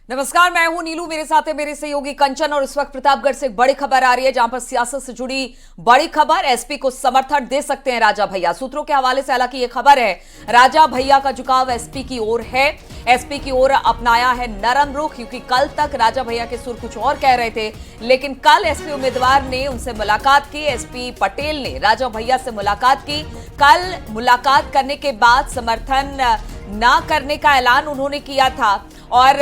नमस्कार, मैं हूं नीलू, मेरे साथ है मेरे सहयोगी कंचन। और इस वक्त प्रतापगढ़ से एक बड़ी खबर आ रही है जहां पर सियासत से जुड़ी बड़ी खबर। एसपी को समर्थन दे सकते हैं राजा भैया। सूत्रों के हवाले से हालांकि यह खबर है, राजा भैया का झुकाव एसपी की ओर है। एसपी की ओर अपनाया है नरम रुख, क्योंकि कल तक राजा भैया के सुर कुछ और कह रहे थे, लेकिन कल एसपी उम्मीदवार ने उनसे मुलाकात की। एसपी पटेल ने राजा भैया से मुलाकात की। कल मुलाकात करने के बाद समर्थन ना करने का ऐलान उन्होंने किया था, और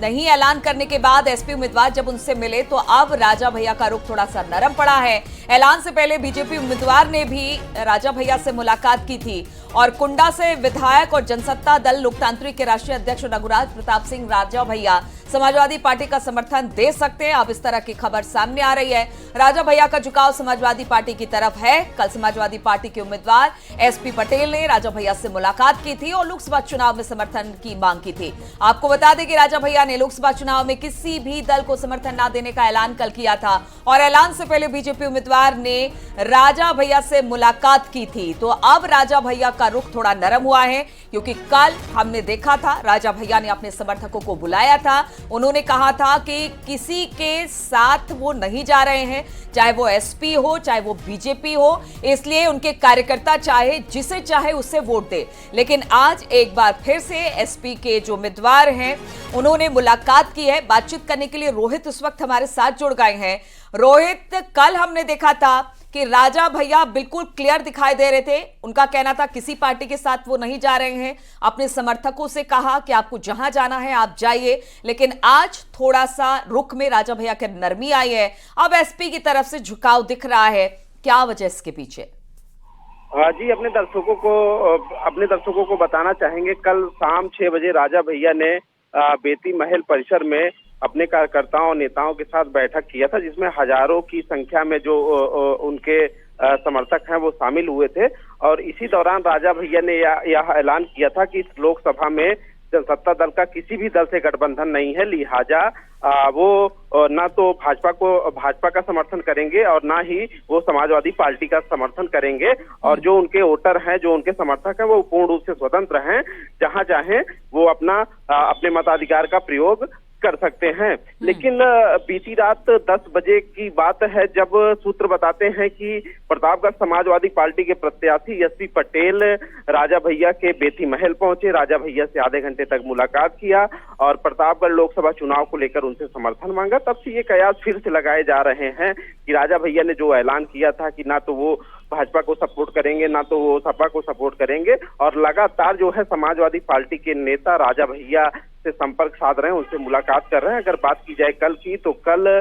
नहीं ऐलान करने के बाद एसपी उम्मीदवार जब उनसे मिले तो अब राजा भैया का रुख थोड़ा सा नरम पड़ा है। ऐलान से पहले बीजेपी उम्मीदवार ने भी राजा भैया से मुलाकात की थी, और कुंडा से विधायक और जनसत्ता दल लोकतांत्रिक के राष्ट्रीय अध्यक्ष रघुराज प्रताप सिंह राजा भैया समाजवादी पार्टी का समर्थन दे सकते हैं। अब इस तरह की खबर सामने आ रही है। राजा भैया का झुकाव समाजवादी पार्टी की तरफ है। कल समाजवादी पार्टी के उम्मीदवार एसपी पटेल ने राजा भैया से मुलाकात की थी और लोकसभा चुनाव में समर्थन की मांग की थी। आपको बता दें कि राजा भैया ने लोकसभा चुनाव में किसी भी दल को समर्थन न देने का ऐलान कल किया था, और ऐलान से पहले बीजेपी उम्मीदवार ने राजा भैया से मुलाकात की थी। तो अब राजा भैया का रुख थोड़ा नरम हुआ है, क्योंकि कल हमने देखा था राजा भैया ने अपने समर्थकों को बुलाया था। उन्होंने कहा था कि किसी के साथ वो नहीं जा रहे हैं, चाहे वो एसपी हो चाहे वो बीजेपी हो, इसलिए उनके कार्यकर्ता चाहे जिसे चाहे उससे वोट दे। लेकिन आज एक बार फिर से एसपी के जो उम्मीदवार हैं उन्होंने मुलाकात की है। बातचीत करने के लिए रोहित इस वक्त हमारे साथ जुड़ गए हैं। रोहित, कल हमने देखा था कि राजा भैया बिल्कुल क्लियर दिखाई दे रहे थे। उनका कहना था किसी पार्टी के साथ वो नहीं जा रहे हैं। अपने समर्थकों से कहा कि आपको जहां जाना है आप जाइए, लेकिन आज थोड़ा सा रुख में राजा भैया की नरमी आई है। अब एसपी की तरफ से झुकाव दिख रहा है, क्या वजह इसके पीछे? हाँ जी, अपने दर्शकों को बताना चाहेंगे, कल शाम 6 बजे राजा भैया ने बेती महल परिसर में अपने कार्यकर्ताओं और नेताओं के साथ बैठक किया था, जिसमें हजारों की संख्या में जो उनके समर्थक हैं वो शामिल हुए थे। और इसी दौरान राजा भैया ने यह ऐलान किया था कि इस लोकसभा में जनसत्ता दल का किसी भी दल से गठबंधन नहीं है, लिहाजा वो ना तो भाजपा का समर्थन करेंगे और ना ही वो समाजवादी पार्टी का समर्थन करेंगे। और जो उनके वोटर हैं, जो उनके समर्थक हैं, वो पूर्ण रूप से स्वतंत्र हैं, जहां चाहें वो अपने मताधिकार का प्रयोग कर सकते हैं। लेकिन बीती रात 10 बजे की बात है जब सूत्र बताते हैं कि प्रतापगढ़ समाजवादी पार्टी के प्रत्याशी एसपी पटेल राजा भैया के बेती महल पहुंचे। राजा भैया से आधे घंटे तक मुलाकात किया और प्रतापगढ़ लोकसभा चुनाव को लेकर उनसे समर्थन मांगा। तब से ये कयास फिर से लगाए जा रहे हैं कि राजा भैया ने जो ऐलान किया था कि ना तो वो भाजपा को सपोर्ट करेंगे ना तो वो सपा को सपोर्ट करेंगे, और लगातार जो है समाजवादी पार्टी के नेता राजा भैया से संपर्क साध रहे हैं, उनसे मुलाकात कर रहे हैं। अगर बात की जाए कल की, तो कल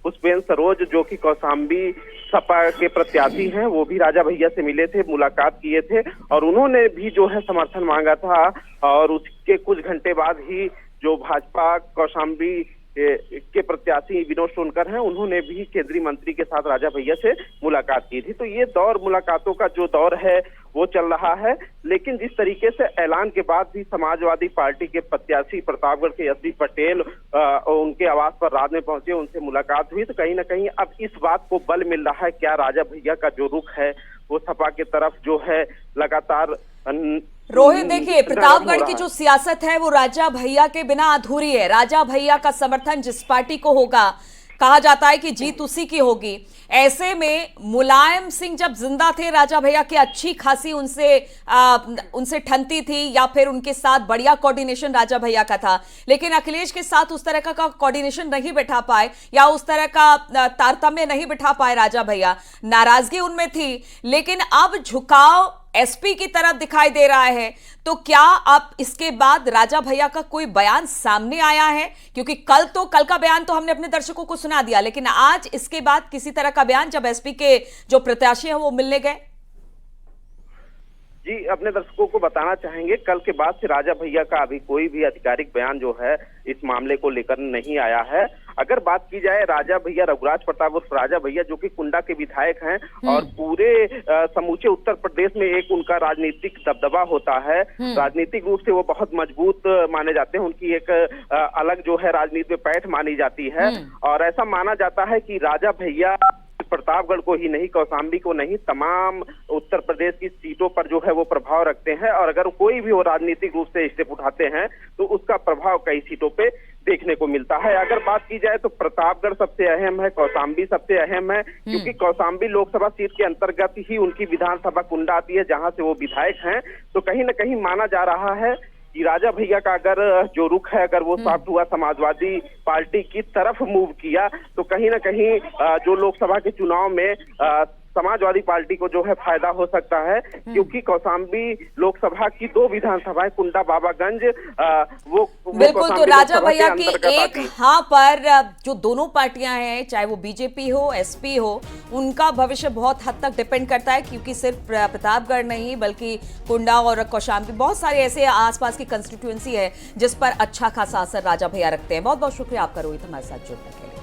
पुष्पेंद्र सरोज जो कि कौशाम्बी सपा के प्रत्याशी हैं, वो भी राजा भैया से मिले थे, मुलाकात किए थे, और उन्होंने भी जो है समर्थन मांगा था। और उसके कुछ घंटे बाद ही जो भाजपा कौशाम्बी के प्रत्याशी विनोद सोनकर हैं, उन्होंने भी केंद्रीय मंत्री के साथ राजा भैया से मुलाकात की थी। तो ये मुलाकातों का जो दौर है वो चल रहा है। लेकिन जिस तरीके से ऐलान के बाद भी समाजवादी पार्टी के प्रत्याशी प्रतापगढ़ के एसपी पटेल उनके आवास पर रात में पहुंचे, उनसे मुलाकात हुई, तो कहीं ना कहीं अब इस बात को बल मिल रहा है क्या राजा भैया का जो रुख है वो सपा की तरफ जो है लगातार। रोहित, देखिए, प्रतापगढ़ की जो सियासत है वो राजा भैया के बिना अधूरी है। राजा भैया का समर्थन जिस पार्टी को होगा, कहा जाता है कि जीत उसी की होगी। ऐसे में मुलायम सिंह जब जिंदा थे, राजा भैया की अच्छी खासी उनसे ठनती थी, या फिर उनके साथ बढ़िया कोऑर्डिनेशन राजा भैया का था। लेकिन अखिलेश के साथ उस तरह का कोऑर्डिनेशन नहीं बिठा पाए, या उस तरह का तारतम्य नहीं बिठा पाए राजा भैया। नाराजगी उनमें थी, लेकिन अब झुकाव एसपी की तरफ दिखाई दे रहा है। तो क्या अब इसके बाद राजा भैया का कोई बयान सामने आया है? क्योंकि कल का बयान तो हमने अपने दर्शकों को सुना दिया, लेकिन आज इसके बाद किसी तरह का बयान जब एसपी के जो प्रत्याशी हैं वो मिलने गए? जी, अपने दर्शकों को बताना चाहेंगे, कल के बाद से राजा भैया का अभी कोई भी आधिकारिक बयान जो है इस मामले को लेकर नहीं आया है। अगर बात की जाए राजा भैया, रघुराज प्रताप उर्फ राजा भैया, जो कि कुंडा के विधायक हैं और पूरे समूचे उत्तर प्रदेश में एक उनका राजनीतिक दबदबा होता है। राजनीतिक रूप से वो बहुत मजबूत माने जाते हैं, उनकी एक अलग जो है राजनीति में पैठ मानी जाती है। और ऐसा माना जाता है कि राजा भैया प्रतापगढ़ को ही नहीं, कौशाम्बी को नहीं, तमाम उत्तर प्रदेश की सीटों पर जो है वो प्रभाव रखते हैं। और अगर कोई भी वो राजनीतिक रूप से स्टेप उठाते हैं तो उसका प्रभाव कई सीटों पे देखने को मिलता है। अगर बात की जाए तो प्रतापगढ़ सबसे अहम है, कौशाम्बी सबसे अहम है, क्योंकि कौशाम्बी लोकसभा सीट के अंतर्गत ही उनकी विधानसभा कुंडा आती है, जहां से वो विधायक हैं। तो कहीं न कहीं माना जा रहा है कि राजा भैया का अगर जो रुख है, अगर वो साफ हुआ समाजवादी पार्टी की तरफ मूव किया, तो कहीं न कहीं जो लोकसभा के चुनाव में समाजवादी पार्टी को जो है फायदा हो सकता है, क्योंकि कौशाम्बी लोकसभा की 2 विधानसभाएं कुंडा बाबागंज वो बिल्कुल। तो कौशाम्बी राजा लोकसभा के भैया की अंतर्गत एक आती है। हाँ पर जो दोनों पार्टियां हैं, चाहे वो बीजेपी हो, एसपी हो, उनका भविष्य बहुत हद तक डिपेंड करता है, क्योंकि सिर्फ प्रतापगढ़ नहीं बल्कि कुंडा और कौशाम्बी बहुत सारे ऐसे आसपास की कंस्टिट्यूएंसी है जिस पर अच्छा खासा असर राजा भैया रखते हैं। बहुत बहुत शुक्रिया आपका रोहित, हमारे साथ जुड़ने के लिए।